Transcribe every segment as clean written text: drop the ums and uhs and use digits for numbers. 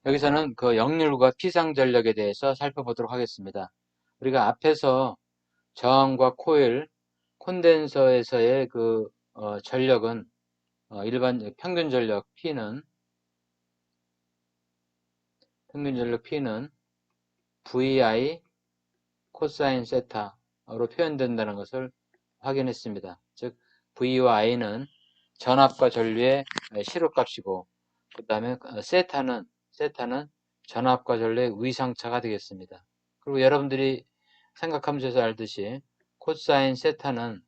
여기서는 그 역률과 피상전력에 대해서 살펴보도록 하겠습니다. 우리가 앞에서 저항과 코일, 콘덴서에서의 그 전력은 일반 평균 전력 P는 VI 코사인 세타로 표현된다는 것을 확인했습니다. 즉 V와 I는 전압과 전류의 시료값이고, 그 다음에 세타는 전압과 전류의 위상차가 되겠습니다. 그리고 여러분들이 생각하면서 알듯이 코사인 세타는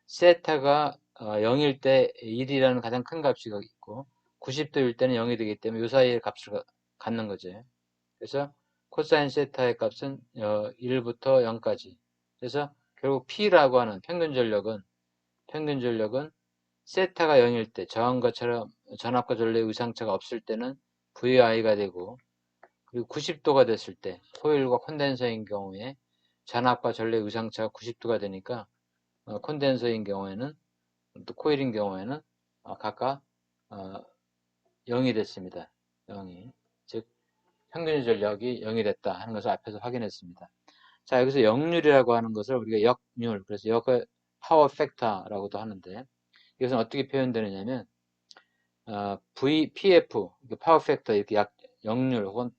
세타가 0일 때 1이라는 가장 큰 값이 있고 90도일 때는 0이 되기 때문에 이 사이의 값을 갖는 거죠. 그래서 코사인 세타의 값은 1부터 0까지. 그래서 결국 P라고 하는 평균 전력은 세타가 0일 때 저항과처럼 전압과 전류의 위상차가 없을 때는 VI가 되고, 그리고 90도가 됐을 때 코일과 콘덴서인 경우에 전압과 전류의 위상차가 90도가 되니까 콘덴서인 경우에는 또 코일인 경우에는 각각 0이 됐습니다. 0이. 즉 평균 전력이 0이 됐다 하는 것을 앞에서 확인했습니다. 자, 여기서 역률이라고 하는 것을 우리가 역률, 그래서 역을 파워 팩터라고도 하는데, 이것은 어떻게 표현되느냐면 PF, 파워 팩터 이렇게 역률 혹은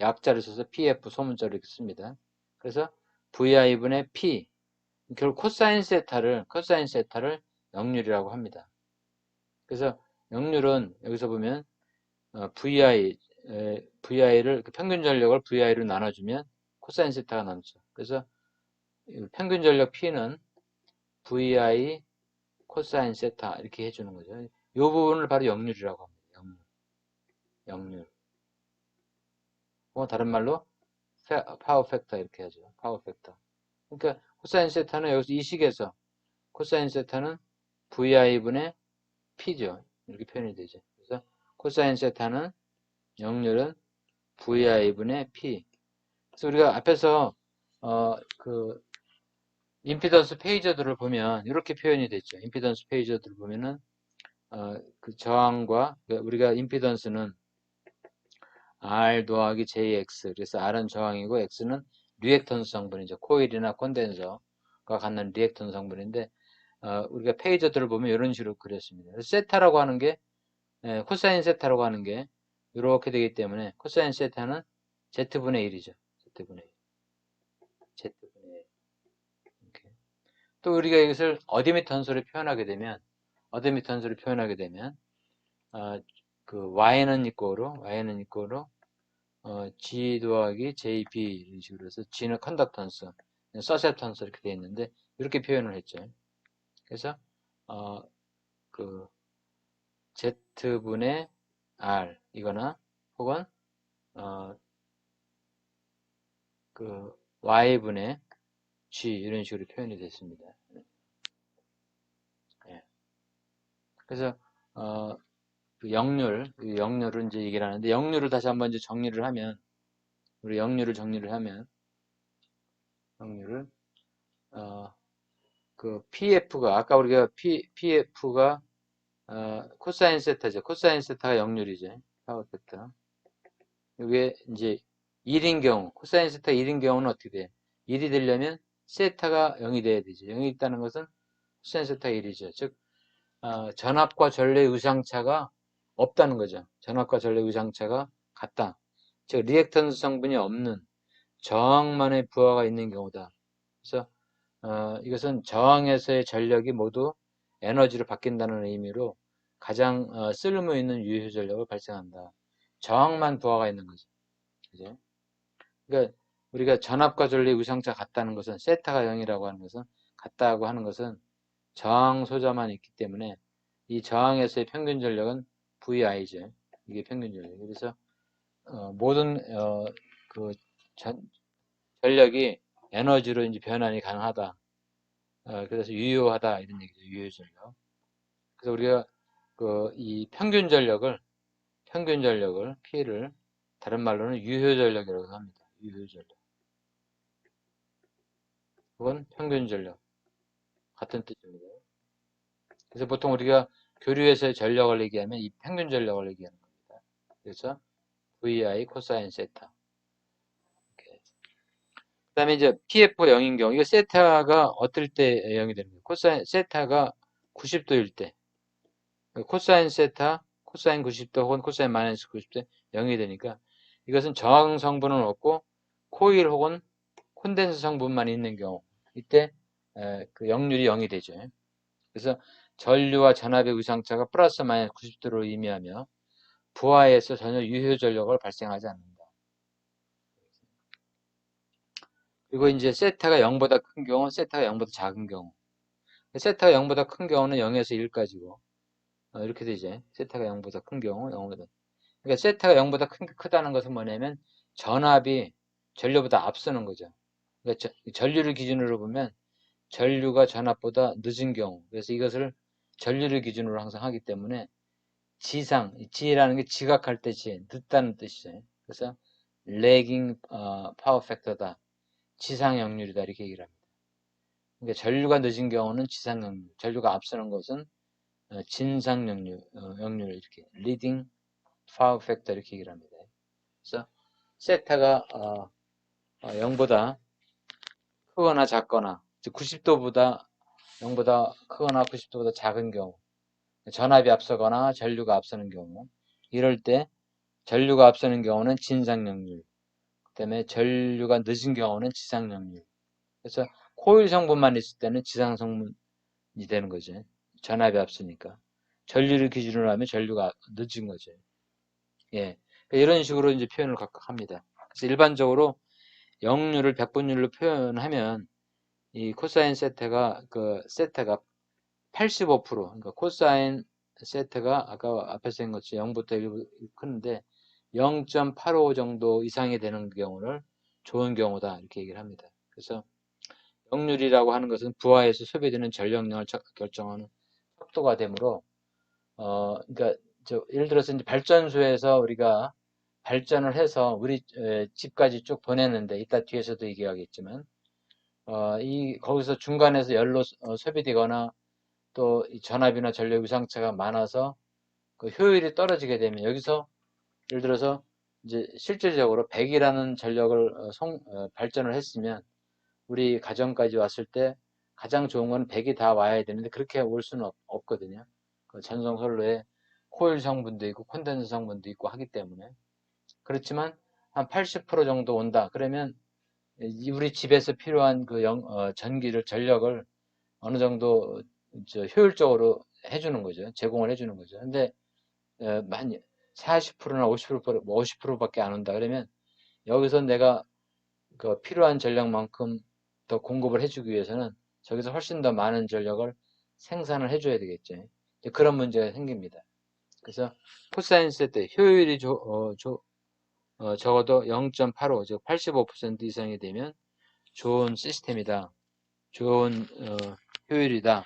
약자를 써서 PF 소문자로 이렇게 씁니다. 그래서 VI분의 P, 결국 코사인 세타를 역률이라고 합니다. 그래서 역률은 여기서 보면 VI를 평균 전력을 VI로 나눠주면 코사인 세타가 남죠. 그래서 평균 전력 P는 VI 코사인 세타 이렇게 해주는 거죠. 이 부분을 바로 역률이라고 합니다. 역률. 다른 말로 파워 팩터 이렇게 하죠. 파워 팩터. 그러니까 코사인 세타는 여기서 이 식에서 코사인 세타는 VI분의 P죠. 이렇게 표현이 되죠. 그래서 코사인 세타는 역률은 VI분의 P. 그래서 우리가 앞에서 그 임피던스 페이저들을 보면 이렇게 표현이 됐죠. 임피던스 페이저들을 보면은 그 저항과, 우리가 임피던스는 R 더하기 JX, 그래서 R은 저항이고 X는 리액턴스 성분이죠. 코일이나 콘덴서가 갖는 리액턴스 성분인데, 우리가 페이저들을 보면 이런 식으로 그렸습니다. 세타라고 하는 게, 코사인 세타라고 하는 게 이렇게 되기 때문에 코사인 세타는 Z분의 1이죠. Z분의 1. Z분의 1. 이렇게. 또 우리가 이것을 어드미턴스로 표현하게 되면, 그 y는 이꼬로 G 더하기 JB 이런 식으로 해서 G는 컨덕턴스, 서셉턴스 이렇게 되어 있는데 이렇게 표현을 했죠. 그래서 그 Z분의 R 이거나 혹은 그 Y분의 G 이런 식으로 표현이 됐습니다. 예. 그래서 그 역률을 이제 얘기를 하는데, 역률을 다시 한번 이제 정리를 하면, 우리 역률을 그 PF가 아까 우리가 PF가 코사인 세타죠. 코사인 세타가 역률이죠. 파워 팩터. 이게 이제 1인 경우, 코사인 세타 1인 경우는 어떻게 돼? 1이 되려면 세타가 0이 돼야 되죠. 0이 있다는 것은 코사인 세타 1이죠. 즉 전압과 전류의 위상차가 없다는 거죠. 전압과 전류의 위상차가 같다. 즉 리액턴스 성분이 없는 저항만의 부하가 있는 경우다. 그래서 이것은 저항에서의 전력이 모두 에너지로 바뀐다는 의미로 가장 쓸모 있는 유효 전력을 발생한다. 저항만 부하가 있는 거죠. 그죠? 그러니까 우리가 전압과 전류의 위상차 같다는 것은, 세타가 0이라고 하는 것은, 같다고 하는 것은 저항 소자만 있기 때문에 이 저항에서의 평균 전력은 VI죠. 이게 평균 전력. 그래서 모든 그 전력이 에너지로 이제 변환이 가능하다. 그래서 유효하다 이런 얘기죠. 유효 전력. 그래서 우리가 이 평균 전력을 P를 다른 말로는 유효 전력이라고 합니다. 유효 전력. 혹은 평균 전력 같은 뜻입니다. 그래서 보통 우리가 교류에서의 전력을 얘기하면 이 평균 전력을 얘기하는 겁니다. 그래서 VI 코사인 세타. 그 다음에 이제 PF가 0인 경우, 이거 세타가 어떨 때 0이 되는 거예요? 코사인, 세타가 90도일 때. 코사인 세타, 코사인 90도 혹은 코사인 마이너스 90도 0이 되니까 이것은 저항 성분은 없고 코일 혹은 콘덴서 성분만 있는 경우 이때 그 역률이 0이 되죠. 그래서 전류와 전압의 위상차가 플러스 마이너스 90도를 의미하며 부하에서 전혀 유효 전력을 발생하지 않는다. 그리고 이제 세타가 0보다 큰 경우, 세타가 0보다 작은 경우. 세타가 0보다 큰 경우는 0에서 1까지고 이렇게 되죠. 세타가 0보다 큰 경우, 0보다. 그러니까 세타가 0보다 크다는 것은 뭐냐면 전압이 전류보다 앞서는 거죠. 그러니까 전류를 기준으로 보면 전류가 전압보다 늦은 경우. 그래서 이것을 전류를 기준으로 항상 하기 때문에 지라는 게 지각할 때 늦다는 뜻이죠. 그래서 lagging power factor다. 지상 역률이다 이렇게 얘기를 합니다. 그러니까 전류가 늦은 경우는 지상 역률, 전류가 앞서는 것은 진상 역률 이렇게 leading power factor 이렇게 얘기를 합니다. 그래서 세타가 0보다 크거나 작거나 90도보다 0보다 크거나 90도보다 작은 경우, 전압이 앞서거나 전류가 앞서는 경우, 이럴 때 전류가 앞서는 경우는 진상역률, 그 다음에 전류가 늦은 경우는 지상역률. 그래서 코일 성분만 있을 때는 지상 성분이 되는 거죠. 전압이 앞서니까. 전류를 기준으로 하면 전류가 늦은 거죠. 예. 이런 식으로 이제 표현을 각각 합니다. 그래서 일반적으로 역률을 백분율로 표현하면 이 코사인 세타가 85%, 그러니까 코사인 세타가 아까 앞에서 한 것처럼 0부터 1 크는데 0.85 정도 이상이 되는 경우를 좋은 경우다 이렇게 얘기를 합니다. 그래서 역률이라고 하는 것은 부하에서 소비되는 전력량을 결정하는 척도가 되므로 그러니까 예를 들어서 이제 발전소에서 우리가 발전을 해서 우리 집까지 쭉 보냈는데 이따 뒤에서도 얘기하겠지만 거기서 중간에서 열로 소비되거나 또 전압이나 전력 위상차가 많아서 그 효율이 떨어지게 되면 여기서 예를 들어서 이제 실질적으로 100이라는 전력을 발전을 했으면 우리 가정까지 왔을 때 가장 좋은 건 100이 다 와야 되는데 그렇게 올 수는 없거든요. 그 전송선로에 코일 성분도 있고 콘덴서 성분도 있고 하기 때문에 그렇지만 한 80% 정도 온다. 그러면 우리 집에서 필요한 그 전력을 어느 정도 효율적으로 해주는 거죠. 제공을 해주는 거죠. 근데 만 40%나 50%, 50%밖에 안 온다. 그러면 여기서 내가 그 필요한 전력만큼 더 공급을 해주기 위해서는 저기서 훨씬 더 많은 전력을 생산을 해줘야 되겠죠. 그런 문제가 생깁니다. 그래서 코사인 세타 효율이 적어도 0.85, 즉 85% 이상이 되면 좋은 시스템이다. 좋은 효율이다.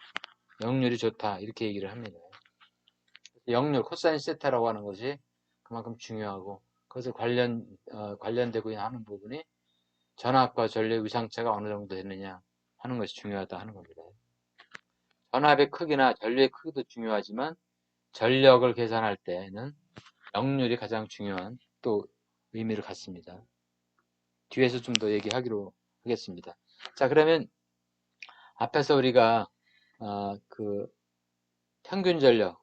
역률이 좋다. 이렇게 얘기를 합니다. 역률, 코사인 세타라고 하는 것이 그만큼 중요하고 그것을 관련되고 하는 부분이 전압과 전력 위상차가 어느 정도 되느냐 하는 것이 중요하다 하는 겁니다. 전압의 크기나 전류의 크기도 중요하지만 전력을 계산할 때는 역률이 가장 중요한 또 의미를 갖습니다. 뒤에서 좀 더 얘기하기로 하겠습니다. 자, 그러면 앞에서 우리가 그 평균 전력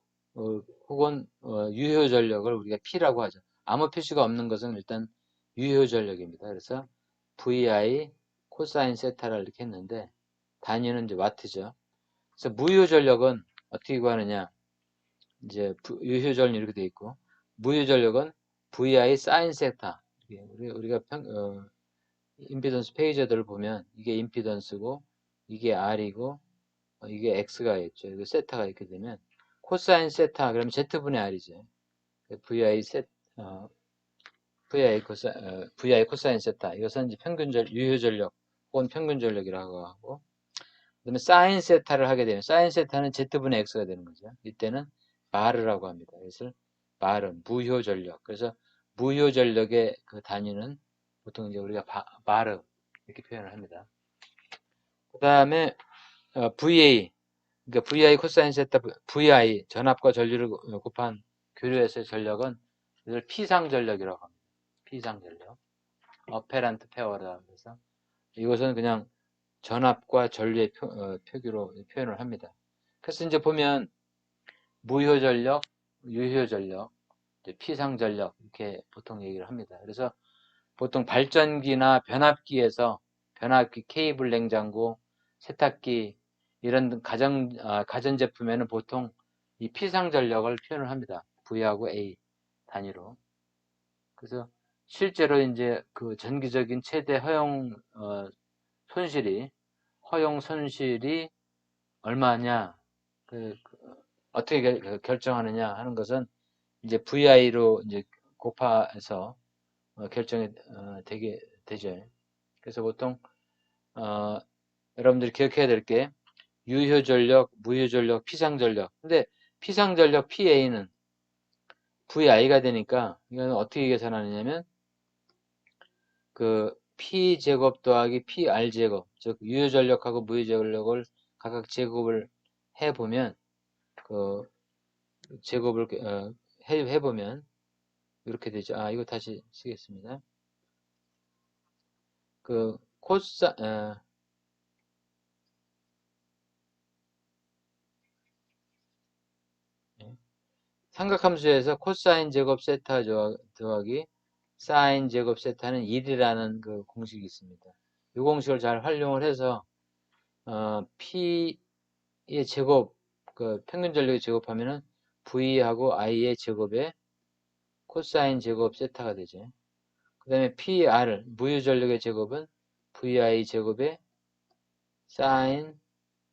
혹은 유효 전력을 우리가 P라고 하죠. 아무 표시가 없는 것은 일단 유효 전력입니다. 그래서 VI 코사인 세타를 이렇게 했는데 단위는 이제 와트죠. 그래서 무효 전력은 어떻게 구하느냐? 이제 유효 전력 이렇게 돼 있고 무효 전력은 VI 사인 세타. 우리가 임피던스 페이저들을 보면 이게 임피던스고 이게 R이고 이게 X가 있죠. 이거 세타가 이렇게 되면 코사인 세타 그러면 Z분의 R이죠. VI VI 코사인 세타 이것은 이제 유효 전력 혹은 평균 전력이라고 하고 그다음에 사인 세타를 하게 되면 사인 세타는 Z분의 X가 되는 거죠. 이때는 바르라고 합니다. 그래서 바르 무효 전력. 그래서 무효 전력의 그 단위는 보통 이제 우리가 바르 이렇게 표현을 합니다. 그 다음에 VA 그러니까 VI 코사인 세타 VI 전압과 전류를 곱한 교류에서의 전력은 이걸 피상전력이라고 합니다. 피상전력. 어페란트 페어라 그래서 이것은 그냥 전압과 전류의 표기로 표현을 합니다. 그래서 이제 보면 무효전력, 유효전력, 피상전력 이렇게 보통 얘기를 합니다. 그래서 보통 발전기나 변압기에서 변압기, 케이블 냉장고, 세탁기 이런 가전제품에는 보통 이 피상전력을 표현을 합니다. V하고 A 단위로. 그래서 실제로 이제 그 전기적인 최대 허용 손실이 얼마냐, 어떻게 결정하느냐 하는 것은 이제 VI로 이제 곱해서 결정이 되게 되죠. 그래서 보통 여러분들이 기억해야 될 게 유효전력, 무효전력, 피상전력. 근데 피상전력 PA는 VI가 되니까 이건 어떻게 계산하느냐면 그 P 제곱 더하기 PR 제곱, 즉 유효전력하고 무효전력을 각각 제곱을 해보면 그 제곱을 해보면 이렇게 되죠. 이거 다시 쓰겠습니다. 그 코사 삼각함수에서 코사인 제곱 세타 더하기 사인 제곱 세타는 1이라는 그 공식이 있습니다. 이 공식을 잘 활용을 해서 P의 제곱, 그 평균 전력의 제곱하면은 V하고 I의 제곱에 코사인 제곱 세타가 되죠. 그 다음에 PR, 무효 전력의 제곱은 VI 제곱에 사인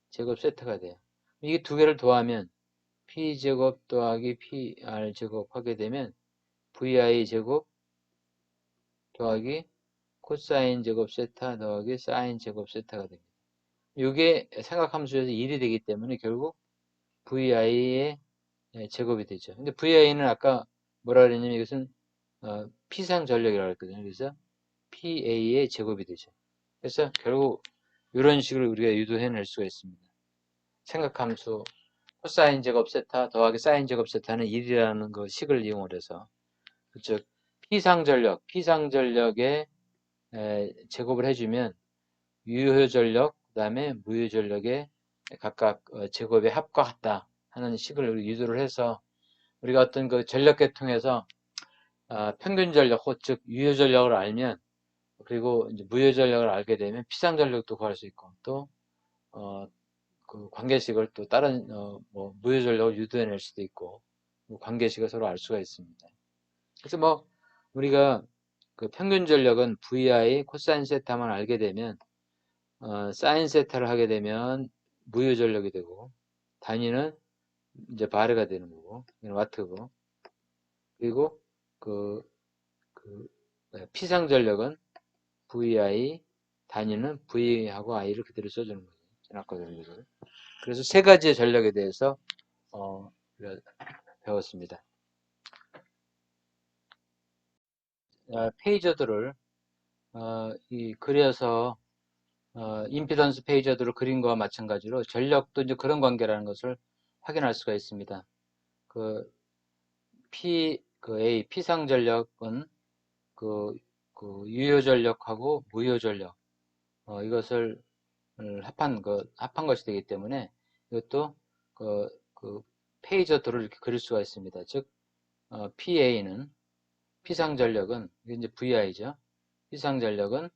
제곱 세타가 돼요. 이게 두 개를 더하면 P 제곱 더하기 PR 제곱 하게 되면 VI 제곱 더하기 코사인 제곱 세타 더하기 사인 제곱 세타가 됩니다. 이게 삼각함수에서 1이 되기 때문에 결국 VI의 제곱이 되죠. 근데 VI는 아까 뭐라 그랬냐면 이것은 피상 전력이라고 했거든요. 그래서 PA의 제곱이 되죠. 그래서 결국 이런 식으로 우리가 유도해낼 수가 있습니다. 삼각함수 코사인 제곱 세타 더하기 사인 제곱 세타는 1이라는 그 식을 이용을 해서 즉 피상전력의 제곱을 해주면 유효전력 그 다음에 무효전력의 각각 제곱의 합과 같다 하는 식을 유도를 해서 우리가 어떤 그 전력계통에서 평균전력, 즉 유효전력을 알면 그리고 이제 무효전력을 알게 되면 피상전력도 구할 수 있고 또 그 관계식을 또 다른 뭐 무효전력을 유도해낼 수도 있고 뭐 관계식을 서로 알 수가 있습니다. 그래서 뭐 우리가 그 평균전력은 VI 코사인 세타만 알게 되면 사인 세타를 하게 되면 무효전력이 되고 단위는 이제 바르가 되는 거고 와트고 그리고 그 피상전력은 VI 단위는 V하고 I를 그대로 써주는 거죠. 전압과 전력을. 그래서 세 가지의 전력에 대해서 배웠습니다. 페이저들을 그려서 임피던스 페이저들을 그린 거와 마찬가지로 전력도 이제 그런 관계라는 것을 확인할 수가 있습니다. 그 A 피상 전력은 그 유효 전력하고 무효 전력 이것을 합한 것이 되기 때문에 이것도 그 페이저들을 이렇게 그릴 수가 있습니다. 즉 PA는 피상 전력은 이제 VI죠. 피상 전력은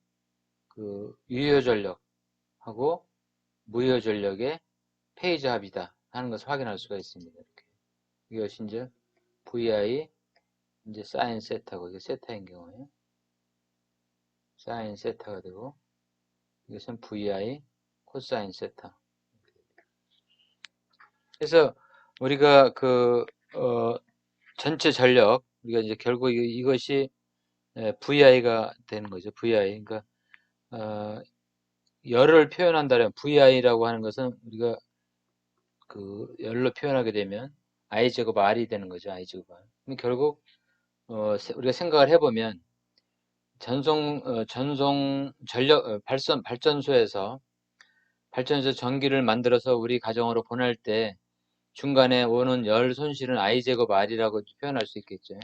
그 유효 전력하고 무효 전력의 페이저 합이다 하는 것을 확인할 수가 있습니다. 이렇게. 이것이 이제 VI 이제 사인 세타고 이게 세타인 경우에 사인 세타가 되고 이것은 VI 코사인 세타. 그래서 우리가 전체 전력 우리가 이제 결국 이것이 VI가 되는 거죠. VI. 그러니까 열을 표현한다면 VI라고 하는 것은 우리가 그 열로 표현하게 되면 I 제곱 R이 되는 거죠. I 제곱 R. 결국 우리가 생각을 해보면 전송 전력 발전소에서 전기를 만들어서 우리 가정으로 보낼 때 중간에 오는 열 손실은 I 제곱 R이라고 표현할 수 있겠죠.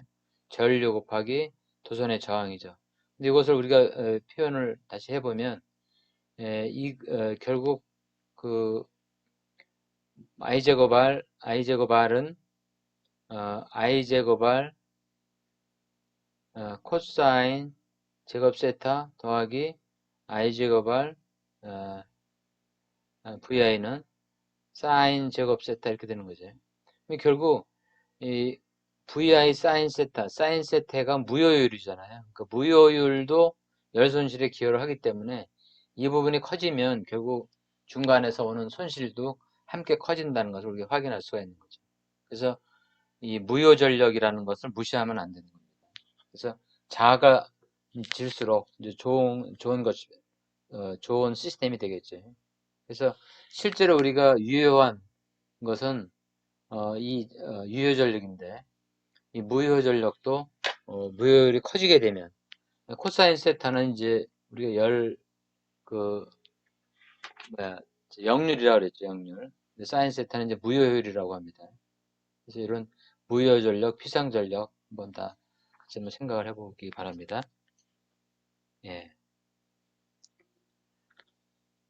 전류 곱하기 도선의 저항이죠. 근데 이것을 우리가 표현을 다시 해보면 결국 그 i제곱 r은 i제곱 r 코사인 제곱 세타 더하기 i제곱 r vi는 사인 제곱 세타 이렇게 되는 거죠. 결국 이 vi 사인 세타가 무효율이잖아요. 그 무효율도 열 손실에 기여를 하기 때문에 이 부분이 커지면 결국 중간에서 오는 손실도 함께 커진다는 것을 우리가 확인할 수가 있는 거죠. 그래서 이 무효 전력이라는 것을 무시하면 안 되는 겁니다. 그래서 작아질수록 이제 좋은 시스템이 되겠죠. 그래서 실제로 우리가 유효한 것은 유효 전력인데 이 무효 전력도 무효율이 커지게 되면 코사인 세타는 이제 우리가 역률이라고 그랬죠. 역률. 사인 세타는 이제 무효율이라고 합니다. 그래서 이런 무효 전력, 피상 전력 한번 다 같이 한번 생각을 해보기 바랍니다. 예.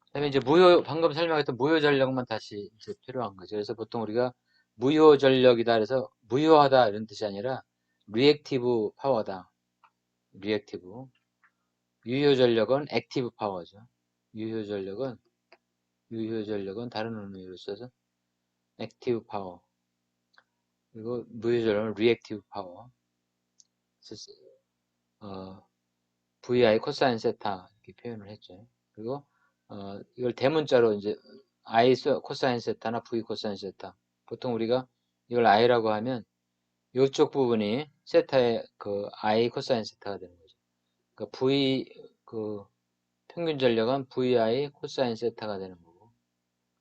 그다음에 이제 방금 설명했던 무효 전력만 다시 이제 필요한 거죠. 그래서 보통 우리가 무효 전력이다 그래서 무효하다 이런 뜻이 아니라 리액티브 파워다. 리액티브. 유효 전력은 액티브 파워죠. 유효 전력은 다른 의미로 써서 액티브 파워. 그리고 무효 전력은 리액티브 파워. VI 코사인 세타 이렇게 표현을 했죠. 그리고 이걸 대문자로 이제 I 코사인 세타나 V 코사인 세타. 보통 우리가 이걸 I라고 하면 이쪽 부분이 세타의 그 I 코사인 세타가 되는 거죠. 그 평균 전력은 VI 코사인 세타가 되는 거고.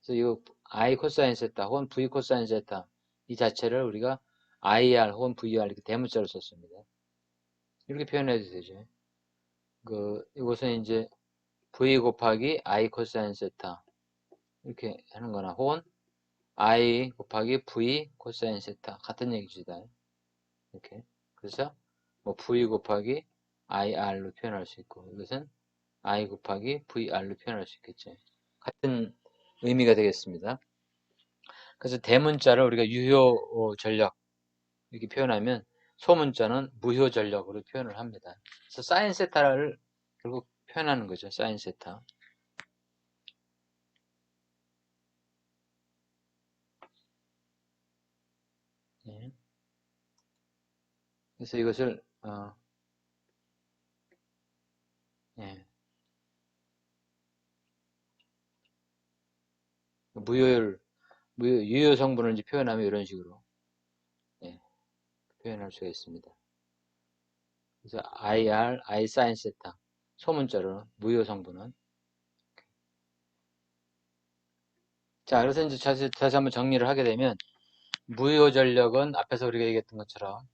그래서 이 I 코사인 세타 혹은 V 코사인 세타 이 자체를 우리가 IR 혹은 VR 이렇게 대문자로 썼습니다. 이렇게 표현해도 되죠. 이것은 이제 V 곱하기 I 코사인 세타 이렇게 하는 거나 혹은 I 곱하기 V 코사인 세타 같은 얘기입니다. 이렇게. 그래서 뭐 V 곱하기 IR로 표현할 수 있고 이것은 I 곱하기 VR로 표현할 수 있겠죠. 같은 의미가 되겠습니다. 그래서 대문자를 우리가 유효 전력 이렇게 표현하면 소문자는 무효 전력으로 표현을 합니다. 그래서 사인 세타를 결국 표현하는 거죠. 사인 세타. 예. 그래서 이것을 예. 유효 성분을 이제 표현하면 이런 식으로 예, 표현할 수가 있습니다. 그래서 IR, I sin 세타 소문자로 무효 성분은 자 그래서 이제 다시 한번 정리를 하게 되면 무효 전력은 앞에서 우리가 얘기했던 것처럼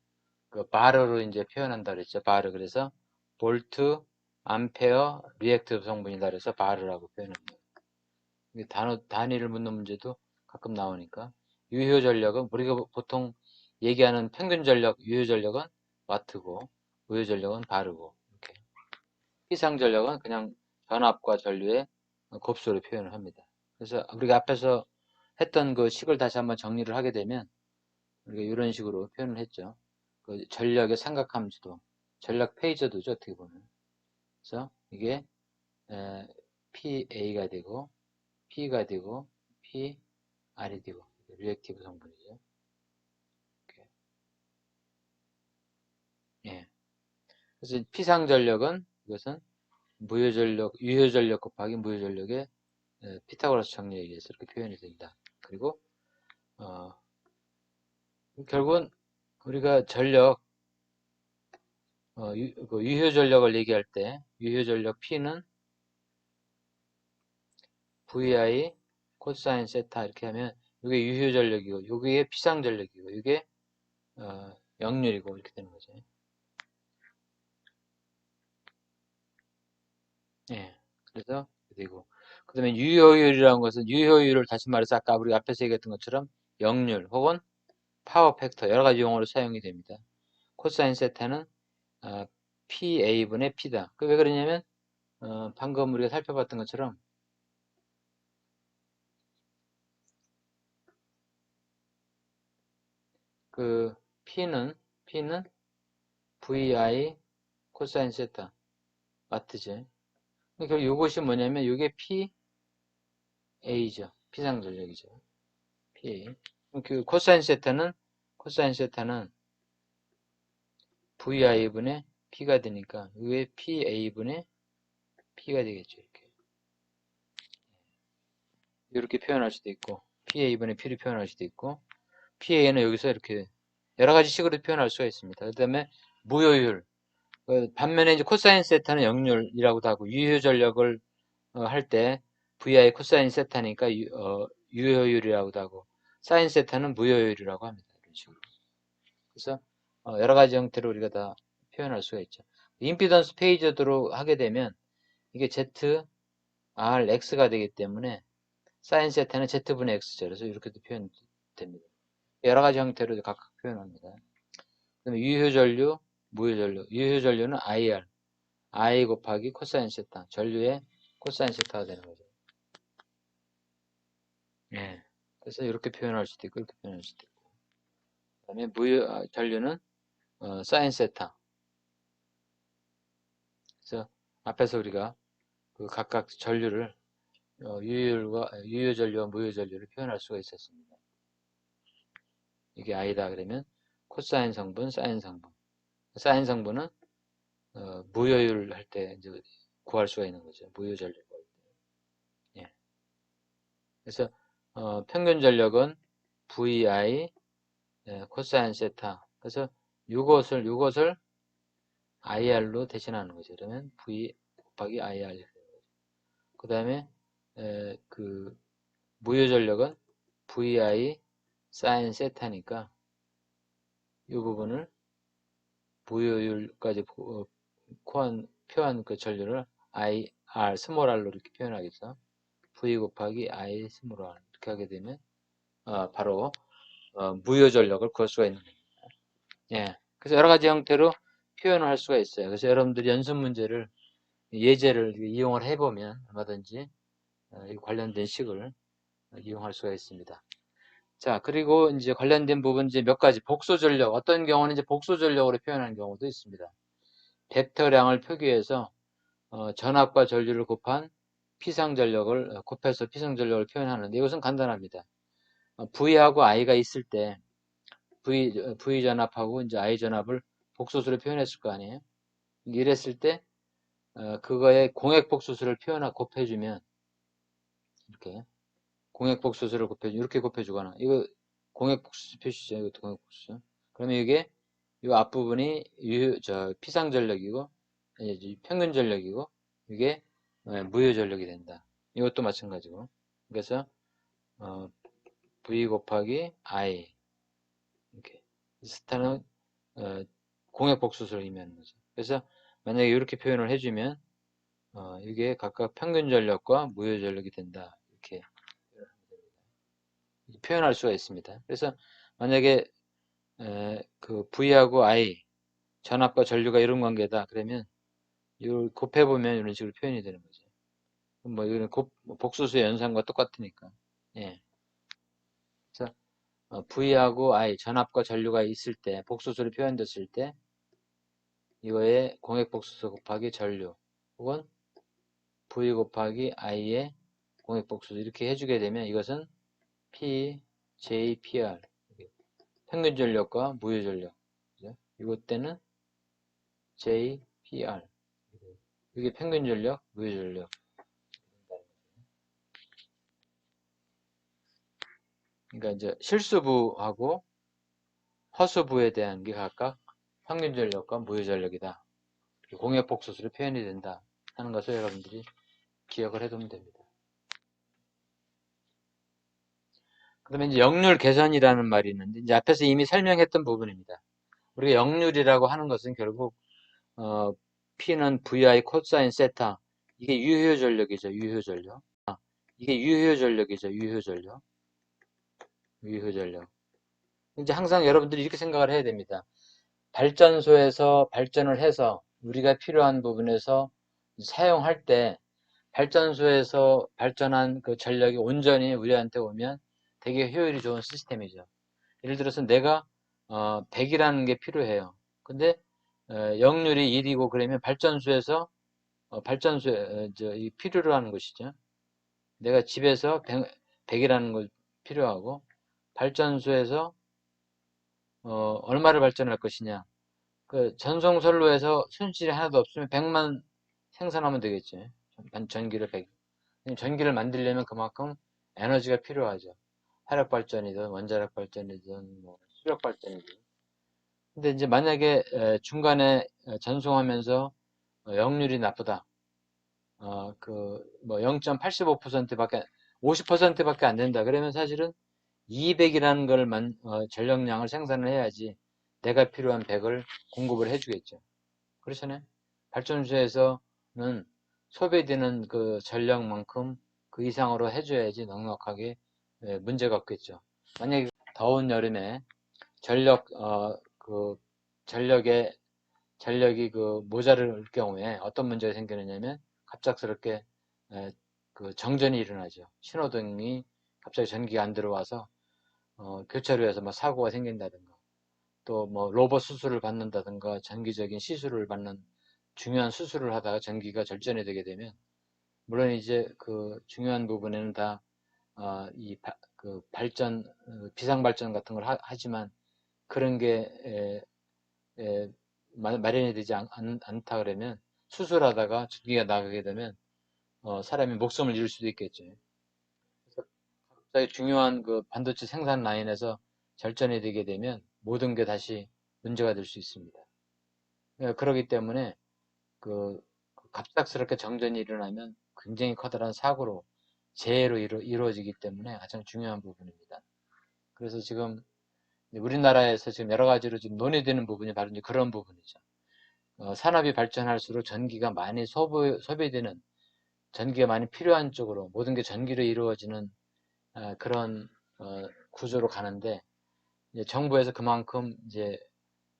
그 바르로 이제 표현한다 그랬죠. 바르 그래서 볼트, 암페어, 리액티브 성분이다 그래서 바르라고 표현합니다. 단위를 묻는 문제도 가끔 나오니까 유효 전력은 우리가 보통 얘기하는 평균 전력, 유효 전력은 와트고 무효 전력은 바르고 이렇게 피상 전력은 그냥 전압과 전류의 곱수로 표현을 합니다. 그래서 우리가 앞에서 했던 그 식을 다시 한번 정리를 하게 되면 우리가 이런 식으로 표현을 했죠. 그 전력의 삼각함수도 전력 페이저도죠 어떻게 보면. 그래서 이게 PA가 되고 P가 되고 PR이 되고 리액티브 성분이죠. 이렇게. 예. 그래서 피상전력은 이것은 무효전력, 유효전력 곱하기 무효전력의 피타고라스 정리에 의해서 이렇게 표현이 된다. 그리고 결국은 우리가 전력 그 유효전력을 얘기할 때 유효전력 P는 VI 코사인 세타 이렇게 하면 이게 유효전력이고 이게 피상전력이고 이게 역률이고 이렇게 되는 거죠. 예. 그래서 되고 그 다음에 유효율이라는 것은 유효율을 다시 말해서 아까 우리 앞에서 얘기했던 것처럼 역률 혹은 파워 팩터 여러 가지 용어로 사용이 됩니다. 코사인 세타는 PA분의 P다. 그 왜 그러냐면 방금 우리가 살펴봤던 것처럼 그 P는 VI 코사인 세타 맞지? 그러니까 이것이 뭐냐면 이게 PA죠. 피상전력이죠. PA. 그 코사인 세타는 VI분의 P가 되니까 이게 PA분의 P가 되겠죠. 이렇게 표현할 수도 있고 PA분의 P를 표현할 수도 있고 PA는 여기서 이렇게 여러 가지 식으로 표현할 수가 있습니다. 그 다음에 무효율. 반면에 이제 코사인 세타는 역률이라고도 하고 유효 전력을 할 때 VI 코사인 세타니까 유효율이라고도 하고 사인 세타는 무효율이라고 합니다. 이런 식으로. 그래서 여러 가지 형태로 우리가 다 표현할 수가 있죠. 임피던스 페이저드로 하게 되면 이게 Z, R, X가 되기 때문에 사인 세타는 Z분의 X죠. 그래서 이렇게도 표현됩니다. 여러 가지 형태로 각각 표현합니다. 그다음에 유효전류, 무효전류. 유효전류는 IR, I 곱하기 코사인 세타. 전류의 코사인 세타가 되는 거죠. 예. 그래서 이렇게 표현할 수도 있고, 이렇게 표현할 수도 있고. 그다음에 전류는 사인 세타. 그래서 앞에서 우리가 그 각각 전류를 유효전류와 무효전류를 표현할 수가 있었습니다. 이게 I다 그러면 코사인 성분, 사인 성분. 사인 성분은 무효율 할 때 이제 구할 수가 있는 거죠. 무효 전력 구할 때. 예. 그래서 평균 전력은 VI 코사인 세타. 그래서 이것을 IR로 대신하는 거죠. 그러면 V 곱하기 IR. 그 다음에 그 무효 전력은 VI 사인 세타니까 이 부분을 무효율까지 표한 그 전류를 IR 스몰 R로 이렇게 표현하겠죠. V 곱하기 I 스몰 R 이렇게 하게 되면 바로 무효 전력을 구할 수가 있는 겁니다. 예. 그래서 여러 가지 형태로 표현을 할 수가 있어요. 그래서 여러분들이 연습 문제를 예제를 이용을 해보면 얼마든지 관련된 식을 이용할 수가 있습니다. 자, 그리고 이제 관련된 부분 이제 몇 가지 복소 전력, 어떤 경우는 이제 복소 전력으로 표현하는 경우도 있습니다. 벡터량을 표기해서 전압과 전류를 곱한 피상전력을 곱해서 피상전력을 표현하는데 이것은 간단합니다. V하고 I가 있을 때 V 전압하고 이제 I 전압을 복소수로 표현했을 거 아니에요? 이랬을 때 그거의 공액 복소수를 곱해주면 이렇게 공액 복소수를 곱해주 이렇게 곱해주거나 이거 공액 복소수 표시죠. 이것도 공액 복소수. 그러면 이게 이 앞부분이 피상 전력이고 평균 전력이고 이게 무효 전력이 된다. 이것도 마찬가지고. 그래서 V 곱하기 I 이렇게 스타는 공액 복소수를 의미하는 거죠. 그래서 만약에 이렇게 표현을 해주면 이게 각각 평균 전력과 무효 전력이 된다. 이렇게 표현할 수가 있습니다. 그래서 만약에 그 V하고 I 전압과 전류가 이런 관계다. 그러면 이걸 곱해보면 이런 식으로 표현이 되는 거죠. 뭐 이거는 복소수의 연산과 똑같으니까. 예. 그래서 V하고 I 전압과 전류가 있을 때 복소수로 표현됐을 때 이거의 공액 복소수 곱하기 전류 혹은 V 곱하기 I의 공액 복소수 이렇게 해주게 되면 이것은 P, J, PR 평균 전력과 무효 전력 이것 때는 J, PR 이게 평균 전력, 무효 전력 그러니까 이제 실수부하고 허수부에 대한 게 각각 평균 전력과 무효 전력이다. 공역 복소수로 표현이 된다 하는 것을 여러분들이 기억을 해두면 됩니다. 그 다음에 이제 역률 개선이라는 말이 있는데 이제 앞에서 이미 설명했던 부분입니다. 우리가 역률이라고 하는 것은 결국 P는 VI 코사인 세타 이게 유효 전력이죠. 유효 전력. 이게 유효 전력이죠. 유효 전력. 유효 전력. 이제 항상 여러분들이 이렇게 생각을 해야 됩니다. 발전소에서 발전을 해서 우리가 필요한 부분에서 사용할 때 발전소에서 발전한 그 전력이 온전히 우리한테 오면 되게 효율이 좋은 시스템이죠. 예를 들어서 내가 100이라는 게 필요해요. 근데 역률이 1이고 그러면 발전소에서 발전소에 이 필요로 하는 것이죠. 내가 집에서 100이라는 걸 필요하고 발전소에서 얼마를 발전할 것이냐. 그 전송선로에서 손실이 하나도 없으면 100만 생산하면 되겠지. 전기를 100. 전기를 만들려면 그만큼 에너지가 필요하죠. 화력 발전이든 원자력 발전이든 뭐 수력 발전이든. 근데 이제 만약에 중간에 전송하면서 역률이 나쁘다. 그 뭐 0.85%밖에 50%밖에 안 된다. 그러면 사실은 200이라는 걸 전력량을 생산을 해야지 내가 필요한 100을 공급을 해주겠죠. 그렇잖아요. 발전소에서는 소비되는 그 전력만큼 그 이상으로 해줘야지 넉넉하게 문제가 없겠죠. 만약에 더운 여름에 전력 그 전력에 전력이 그 모자랄 경우에 어떤 문제가 생기느냐면 갑작스럽게 그 정전이 일어나죠. 신호등이 갑자기 전기가 안 들어와서 교차로에서 뭐 사고가 생긴다든가 또 뭐 로봇 수술을 받는다든가 장기적인 시술을 받는 중요한 수술을 하다가 전기가 절전이 되게 되면 물론 이제 그 중요한 부분에는 다 그 발전 비상 발전 같은 걸 하지만 그런 게 마련이 되지 않다 그러면 수술하다가 전기가 나가게 되면 사람이 목숨을 잃을 수도 있겠죠. 그래서 갑자기 중요한 그 반도체 생산 라인에서 절전이 되게 되면 모든 게 다시 문제가 될 수 있습니다. 그렇기 때문에 그 갑작스럽게 정전이 일어나면 굉장히 커다란 사고로 재해로 이루어지기 때문에 가장 중요한 부분입니다. 그래서 지금 우리나라에서 지금 여러 가지로 지금 논의되는 부분이 바로 이제 그런 부분이죠. 산업이 발전할수록 전기가 많이 소비되는 전기가 많이 필요한 쪽으로 모든 게 전기로 이루어지는 그런 구조로 가는데 이제 정부에서 그만큼 이제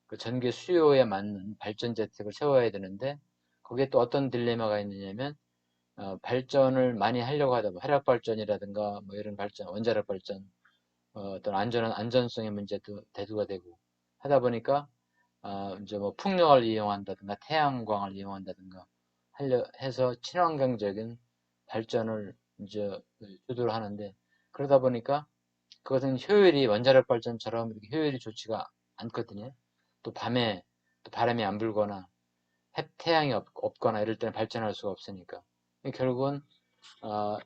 그 전기 수요에 맞는 발전 대책을 세워야 되는데 거기에 또 어떤 딜레마가 있느냐면 발전을 많이 하려고 하다 보면 화력 발전이라든가 뭐 이런 발전, 원자력 발전, 어떤 안전성의 문제도 대두가 되고 하다 보니까 이제 뭐 풍력을 이용한다든가 태양광을 이용한다든가 하려 해서 친환경적인 발전을 이제 주도를 하는데 그러다 보니까 그것은 효율이 원자력 발전처럼 이렇게 효율이 좋지가 않거든요. 또 밤에 또 바람이 안 불거나 태양이 없거나 이럴 때는 발전할 수가 없으니까 결국은 어,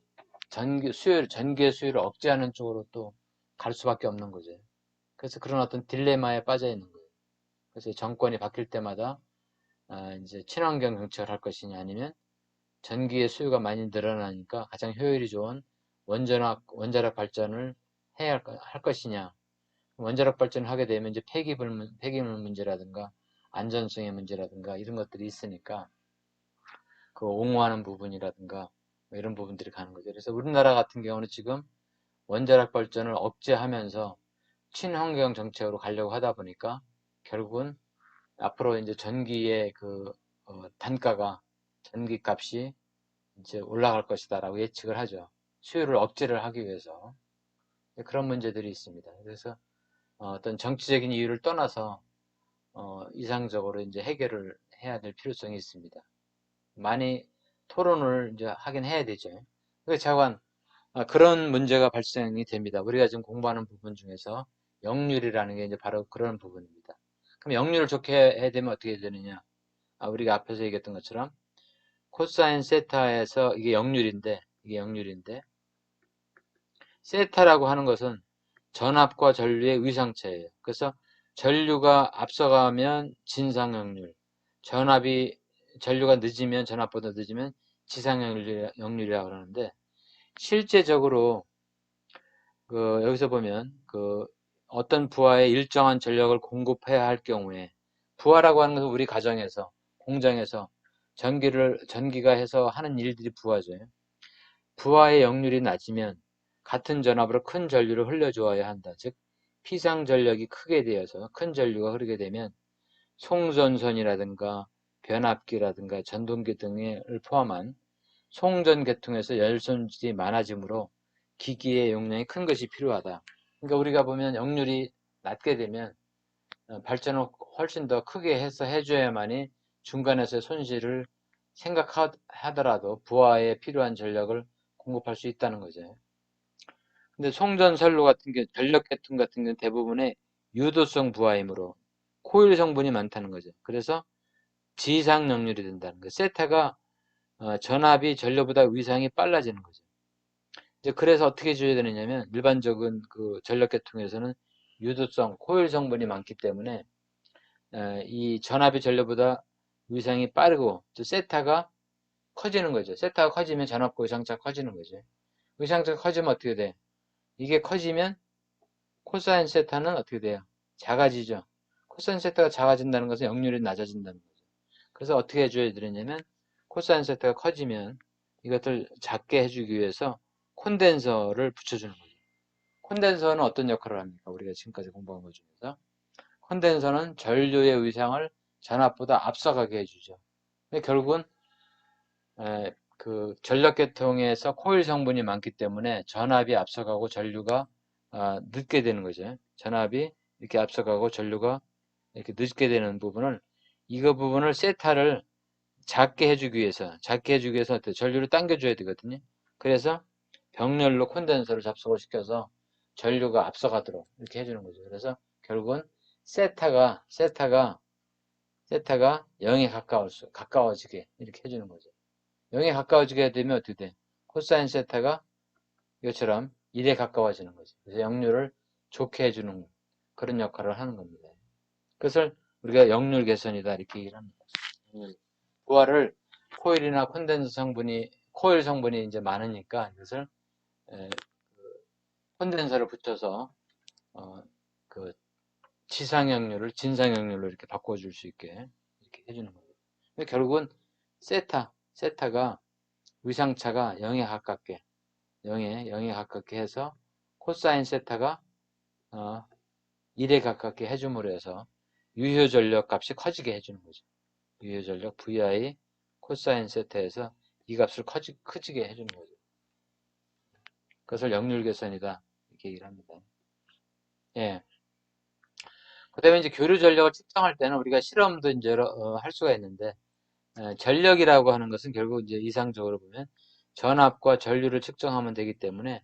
전기의 수요를 억제하는 쪽으로 또 갈 수밖에 없는 거죠. 그래서 그런 어떤 딜레마에 빠져 있는 거예요. 그래서 정권이 바뀔 때마다 이제 친환경 정책을 할 것이냐 아니면 전기의 수요가 많이 늘어나니까 가장 효율이 좋은 원자력 발전을 할 것이냐. 원자력 발전을 하게 되면 이제 폐기물 문제라든가 안전성의 문제라든가 이런 것들이 있으니까 그 옹호하는 부분이라든가 뭐 이런 부분들이 가는 거죠. 그래서 우리나라 같은 경우는 지금 원자력 발전을 억제하면서 친환경 정책으로 가려고 하다 보니까 결국은 앞으로 이제 전기의 그 단가가 전기값이 이제 올라갈 것이다라고 예측을 하죠. 수요를 억제를 하기 위해서 그런 문제들이 있습니다. 그래서 어떤 정치적인 이유를 떠나서 이상적으로 이제 해결을 해야 될 필요성이 있습니다. 많이 토론을 이제 하긴 해야 되죠. 그래서 자관 그런 문제가 발생이 됩니다. 우리가 지금 공부하는 부분 중에서 역률이라는 게 이제 바로 그런 부분입니다. 그럼 역률을 좋게 해야 되면 어떻게 되느냐? 우리가 앞에서 얘기했던 것처럼 코사인 세타에서 이게 역률인데 세타라고 하는 것은 전압과 전류의 위상차예요. 그래서 전류가 앞서가면 진상역률, 전류가 늦으면 전압보다 늦으면 지상역률이라고 하는데 실제적으로 여기서 보면 어떤 부하에 일정한 전력을 공급해야 할 경우에 부하라고 하는 것은 우리 가정에서 공장에서 전기가 해서 하는 일들이 부하죠. 부하의 역률이 낮으면 같은 전압으로 큰 전류를 흘려주어야 한다. 즉 피상 전력이 크게 되어서 큰 전류가 흐르게 되면 송전선이라든가 변압기라든가 전동기 등을 포함한 송전 계통에서 열손질이 많아지므로 기기의 용량이 큰 것이 필요하다. 그러니까 우리가 보면 역률이 낮게 되면 발전을 훨씬 더 크게 해서 해줘야만이 중간에서의 손실을 생각하더라도 부하에 필요한 전력을 공급할 수 있다는 거죠. 근데 송전선로 같은 경우, 전력 계통 같은 경우는 대부분의 유도성 부하이므로 코일 성분이 많다는 거죠. 그래서 지상 역률이 된다는 거예요. 세타가 전압이 전류보다 위상이 빨라지는 거죠. 이제 그래서 어떻게 줘야 되느냐면 일반적인 그 전력 계통에서는 유도성, 코일 성분이 많기 때문에 이 전압이 전류보다 위상이 빠르고 세타가 커지는 거죠. 세타가 커지면 전압과 위상차가 커지는 거죠. 위상차가 커지면 어떻게 돼? 이게 커지면 코사인 세타는 어떻게 돼요? 작아지죠. 코사인 세타가 작아진다는 것은 역률이 낮아진다는 거죠. 그래서 어떻게 해줘야 되느냐면 코사인 세타가 커지면 이것을 작게 해주기 위해서 콘덴서를 붙여주는 거죠. 콘덴서는 어떤 역할을 합니까? 우리가 지금까지 공부한 것 중에서 콘덴서는 전류의 위상을 전압보다 앞서가게 해주죠. 결국은 그 전력계통에서 코일 성분이 많기 때문에 전압이 앞서가고 전류가 늦게 되는 거죠. 전압이 이렇게 앞서가고 전류가 이렇게 늦게 되는 부분을 이거 부분을 세타를 작게 해주기 위해서 전류를 당겨줘야 되거든요. 그래서 병렬로 콘덴서를 접속을 시켜서 전류가 앞서가도록 이렇게 해주는 거죠. 그래서 결국은 세타가 0에 가까워지게 이렇게 해주는 거죠. 0에 가까워지게 되면 어떻게 돼? 코사인 세타가 이것처럼 1에 가까워지는 거죠. 그래서 역률을 좋게 해주는 그런 역할을 하는 겁니다. 그것을 우리가 역률 개선이다 이렇게 얘기를 합니다. 부하를 코일이나 콘덴서 성분이 코일 성분이 이제 많으니까 이것을 콘덴서를 붙여서 그 지상역률을 진상역률로 이렇게 바꿔줄 수 있게 이렇게 해주는 거예요. 결국은 세타가 위상차가 0에 가깝게 해서 코사인 세타가 1에 가깝게 해줌으로 해서 유효전력 값이 커지게 해주는 거죠. 유효전력 VI 코사인 세타에서 이 값을 커지게 해주는 거죠. 그것을 역률 개선이다 이렇게 얘기를 합니다. 예. 그다음에 이제 교류 전력을 측정할 때는 우리가 실험도 이제 할 수가 있는데 전력이라고 하는 것은 결국 이제 이상적으로 보면 전압과 전류를 측정하면 되기 때문에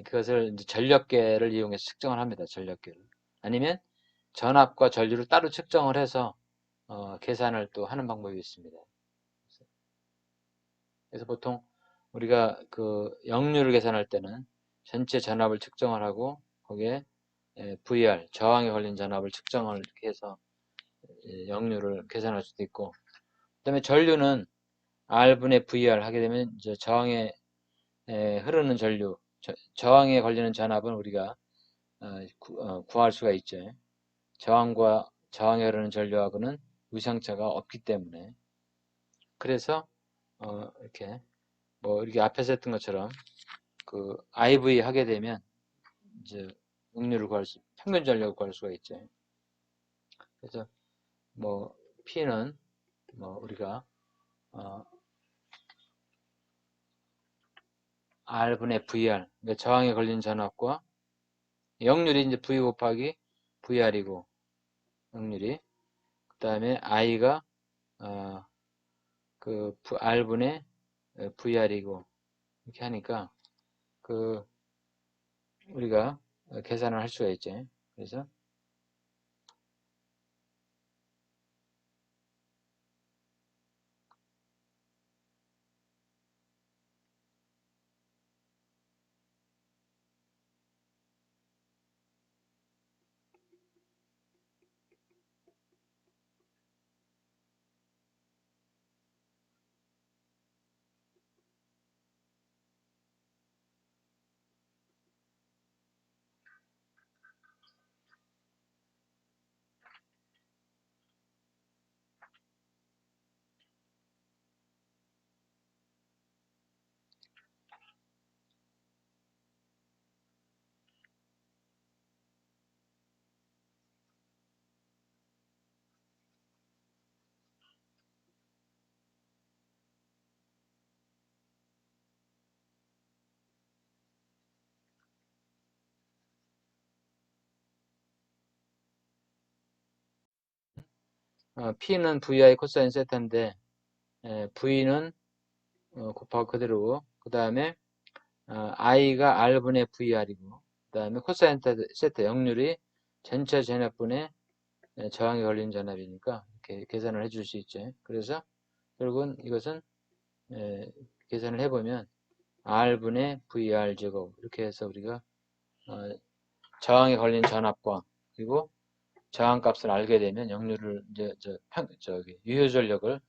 그것을 이제 전력계를 이용해서 측정을 합니다. 전력계를. 아니면 전압과 전류를 따로 측정을 해서 계산을 또 하는 방법이 있습니다. 그래서 보통 우리가 그 역률을 계산할 때는 전체 전압을 측정을 하고 거기에 VR, 저항에 걸린 전압을 측정을 이렇게 해서 역률을 계산할 수도 있고 그 다음에 전류는 R분의 VR 하게 되면 이제 저항에 흐르는 전류, 저항에 걸리는 전압은 우리가 구할 수가 있죠. 저항에 흐르는 전류하고는 위상차가 없기 때문에 그래서 이렇게 뭐 이렇게 앞에서 했던 것처럼 그 IV 하게 되면 이제 역률을 평균 전력을 구할 수가 있죠. 그래서 뭐 P는 뭐 우리가 R분의 VR, 그러니까 저항에 걸린 전압과 역률이 이제 V 곱하기 VR이고 역률이 그 다음에 I가 그 R분의 VR이고 이렇게 하니까 그 우리가 계산을 할 수가 있죠. 그래서 P는 VI 코사인 세타인데 V는 곱하고 그대로고 그 다음에 I가 R분의 VR이고 그 다음에 코사인 세타 역률이 전체 전압분의 저항에 걸린 전압이니까 이렇게 계산을 해줄 수 있죠. 그래서 결국은 이것은 계산을 해보면 R분의 VR 제곱 이렇게 해서 우리가 저항에 걸린 전압과 그리고 저항값을 알게 되면 역률을 이제 저기 유효전력을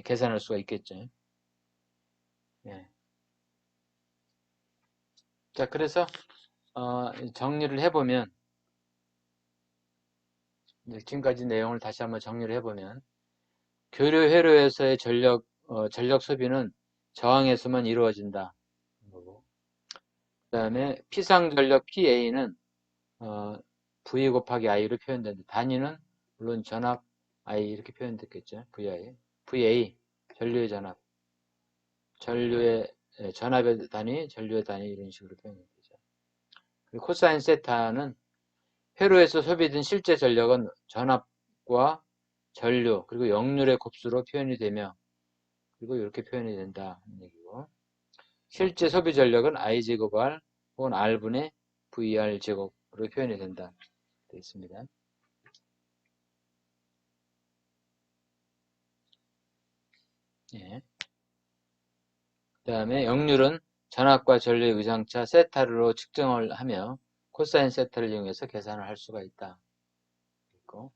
계산할 수가 있겠죠. 예. 자, 그래서 정리를 해보면 지금까지 내용을 다시 한번 정리를 해보면 교류 회로에서의 전력 소비는 저항에서만 이루어진다. 그 다음에 피상전력 PA는 V 곱하기 I로 표현된다. 단위는 물론 전압 I 이렇게 표현됐겠죠. VA 전류의 전압, 전류의 전압의 단위, 전류의 단위 이런 식으로 표현되죠. 그리고 코사인 세타는 회로에서 소비된 실제 전력은 전압과 전류 그리고 역률의 곱수로 표현이 되며 그리고 이렇게 표현이 된다 얘기고 실제 소비 전력은 I제곱 R 혹은 R분의 VR 제곱으로 표현이 된다 되어 있습니다. 예. 그 다음에 역률은 전압과 전류의 의장차 세타로 측정을 하며 코사인 세타를 이용해서 계산을 할 수가 있다. 있고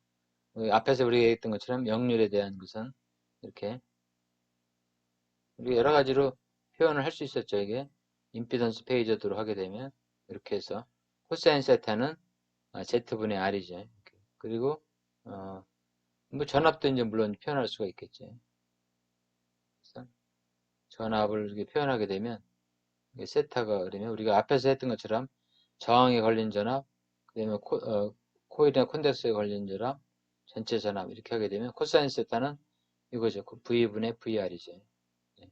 앞에서 우리가 얘기했던 것처럼 역률에 대한 것은 이렇게 우리가 여러 가지로 표현을 할 수 있었죠. 이게 임피던스 페이저드로 하게 되면 이렇게 해서 코사인 세타는 Z분의 R이죠. 그리고 뭐 전압도 이제 물론 표현할 수가 있겠죠. 그래서 전압을 이렇게 표현하게 되면 세타가 그러면 우리가 앞에서 했던 것처럼 저항에 걸린 전압, 그다음에 코일이나 콘덴서에 걸린 전압, 전체 전압 이렇게 하게 되면 코사인 세타는 이거죠. V분의 VR이죠. 예.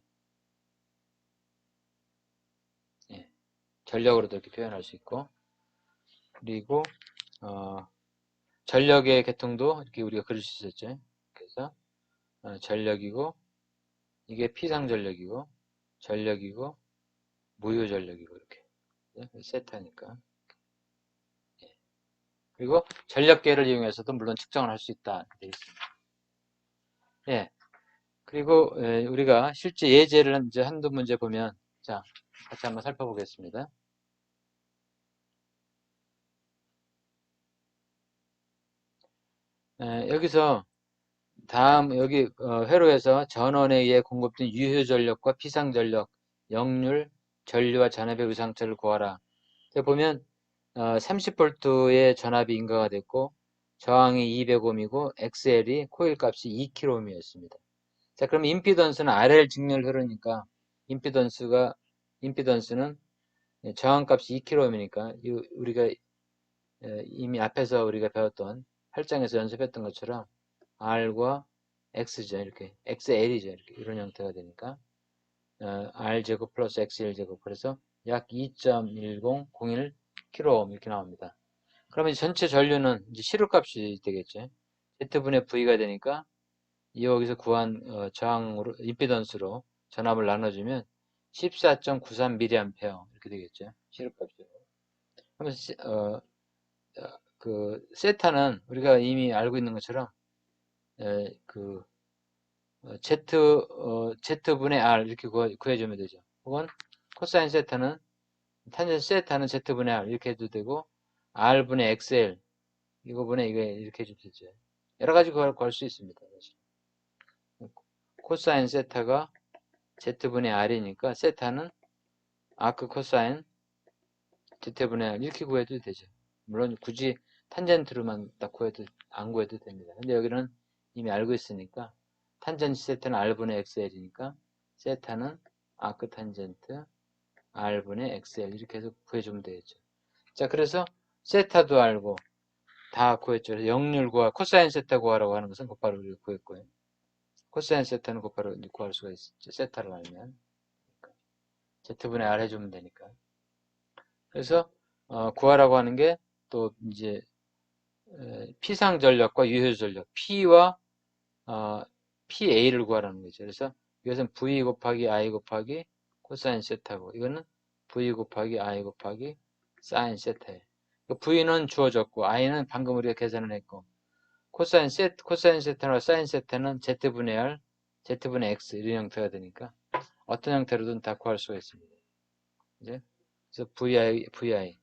예. 전력으로도 이렇게 표현할 수 있고 그리고 전력의 계통도 이렇게 우리가 그릴 수 있었죠. 그래서 전력이고 이게 피상전력이고 전력이고 무효전력이고 이렇게 세타니까 그리고 전력계를 이용해서도 물론 측정을 할 수 있다 되어 있습니다. 예. 그리고 우리가 실제 예제를 이제 한두 문제 보면 자 같이 한번 살펴보겠습니다. 여기서 다음 여기 회로에서 전원에 의해 공급된 유효전력과 피상전력, 역률, 전류와 전압의 의상차를 구하라. 보면 30V의 전압이 인가가 됐고 저항이 200ohm이고 XL이 코일 값이 2kΩ이었습니다. 자, 그럼 임피던스는 RL 직렬 흐르니까 임피던스는 저항값이 2kΩ이니까 우리가 이미 앞에서 우리가 배웠던 8장에서 연습했던 것처럼 R과 X죠. 이렇게 XL이죠. 이렇게 이런 형태가 되니까 R제곱 플러스 XL제곱 그래서 약 2.1001 kΩ 이렇게 나옵니다. 그러면 전체 전류는 이제 실효값이 되겠죠. Z분의 V가 되니까 여기서 구한 저항으로 임피던스로 전압을 나눠주면 14.93mA 이렇게 되겠죠. 실효값으로. 그러면 그 세타는 우리가 이미 알고 있는 것처럼 그 Z분의 R 이렇게 구해주면 되죠. 혹은 코사인 세타는 탄젠트 세타는 Z분의 R 이렇게 해도 되고 R분의 XL 이거분의 이거 이렇게 해주면 되죠. 여러 가지 구할 수 있습니다. 사실. 코사인 세타가 Z분의 R이니까 세타는 아크 코사인 Z분의 R 이렇게 구해도 되죠. 물론 굳이 탄젠트로만 딱 구해도 안 구해도 됩니다. 근데 여기는 이미 알고 있으니까 탄젠트 세타는 R분의 XL이니까 세타는 아크 탄젠트 R분의 XL 이렇게 해서 구해주면 되겠죠. 자, 그래서 세타도 알고 다 구했죠. 역률 구하, 코사인 세타 구하라고 하는 것은 곧바로 우리가 구했고요. 코사인 세타는 곧바로 구할 수가 있죠. 세타를 알면. Z분의 R 해주면 되니까. 그래서 구하라고 하는 게 또 이제 피상전력과 유효전력 P와 PA를 구하라는 거죠. 그래서 이것은 V 곱하기 I 곱하기 코사인 세타고, 이거는 V 곱하기 I 곱하기 사인 세타예요. V는 주어졌고, I는 방금 우리가 계산을 했고, 코사인 세타나 사인 세타는 Z분의 R, Z분의 X 이런 형태가 되니까 어떤 형태로든 다 구할 수가 있습니다. 이제 그래서 VI,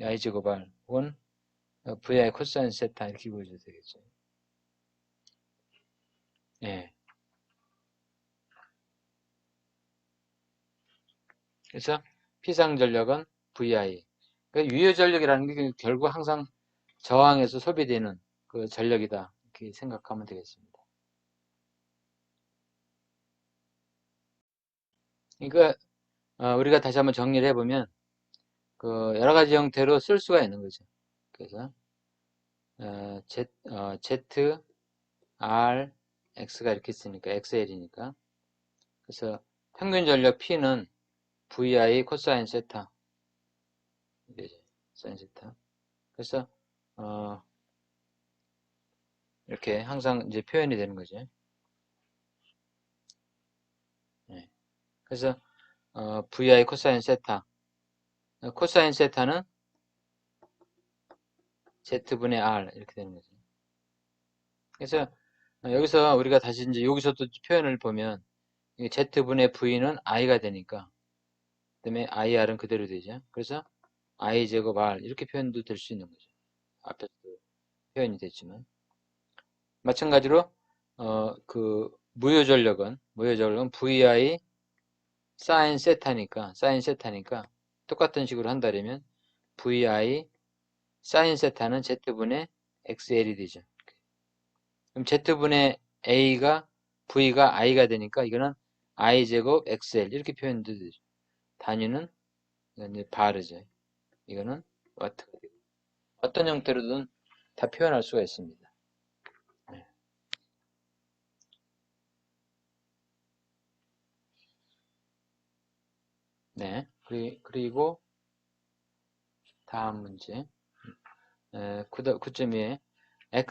I제곱 R 혹은 VI 코사인 세타 이렇게 구해줘도 되겠죠. 예. 그래서 피상전력은 VI. 그러니까 유효전력이라는 게 결국 항상 저항에서 소비되는 그 전력이다. 이렇게 생각하면 되겠습니다. 그러니까 우리가 다시 한번 정리를 해보면 그 여러 가지 형태로 쓸 수가 있는 거죠. 그래서 Z, R, X가 이렇게 있으니까 XL이니까, 그래서 평균 전력 P는 VI 코사인 세타, 사인 세타. 그래서 이렇게 항상 이제 표현이 되는 거죠. 네. 그래서 VI 코사인 세타, 코사인 세타는 Z분의 R 이렇게 되는 거죠. 그래서 여기서 우리가 다시 이제 여기서 또 표현을 보면 Z분의 V는 I가 되니까, 그다음에 IR은 그대로 되죠. 그래서 I 제곱 R 이렇게 표현도 될 수 있는 거죠. 앞에서 표현이 됐지만 마찬가지로 그 무효전력은 VI 사인 세타니까 똑같은 식으로 한다면 VI 사인 세타는 Z분의 XL이 되죠. 그럼 Z분의 V가 I가 되니까 이거는 I 제곱 XL 이렇게 표현도 되죠. 단위는 이제 바르죠. 이거는 와트가 되고 어떤 형태로든 다 표현할 수가 있습니다. 네. 네. 그리고 다음 문제 9.2에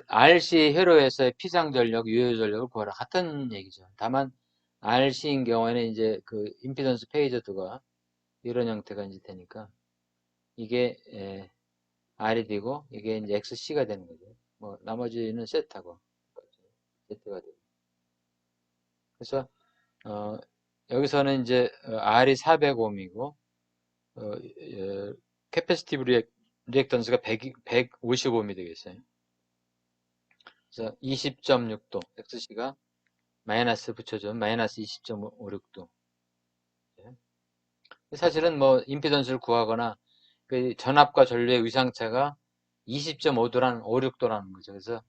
RC 회로에서의 피상전력, 유효전력을 구하라. 같은 얘기죠. 다만 RC인 경우에는 이제 그 임피던스 페이저드가 이런 형태가 이제 되니까 이게 R이 되고 이게 이제 XC가 되는 거죠. 뭐 나머지는 세타고 Z가 되고. 그래서 어, 여기서는 이제 R이 400옴이고 캐패시티브 리액턴스가 150옴이 되겠어요. 그래서 20.6도 XC가 마이너스 붙여준 마이너스 20.56도. 사실은 뭐 임피던스를 구하거나 그 전압과 전류의 위상차가 20.5도라는 56도라는 거죠. 그래서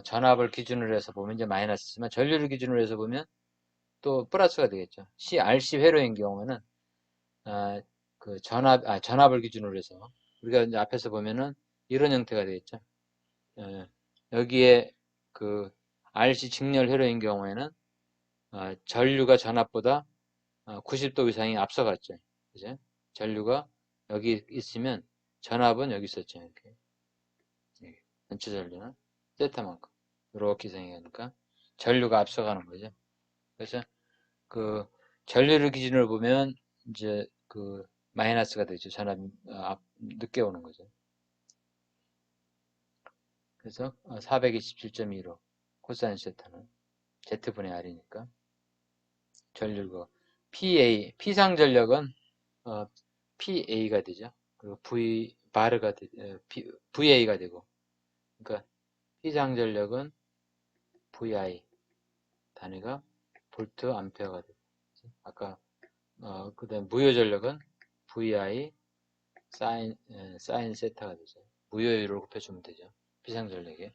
전압을 기준으로 해서 보면 이제 마이너스지만 전류를 기준으로 해서 보면 또 플러스가 되겠죠. RC 회로인 경우는 그 전압을 기준으로 해서 우리가 이제 앞에서 보면은 이런 형태가 되겠죠. 여기에 그 RC 직렬 회로인 경우에는 전류가 전압보다 90도 이상이 앞서갔죠. 그죠? 전류가 여기 있으면 전압은 여기 있었죠. 이렇게. 전체 전류는 세타만큼. 이렇게 생기니까 전류가 앞서가는 거죠. 그래서 그 전류를 기준으로 보면 이제 그 마이너스가 되죠. 전압이 늦게 오는 거죠. 그래서 427.15 코사인 세타는 Z분의 R이니까 전류가 P상 전력은 PA가 되죠. 그리고 VA가 되고, 그러니까 P상 전력은 VI 단위가 볼트 암페어가 되고, 아까 그다음 무효 전력은 VI 사인 세타가 되죠. 무효율을 곱해주면 되죠. P상 전력에.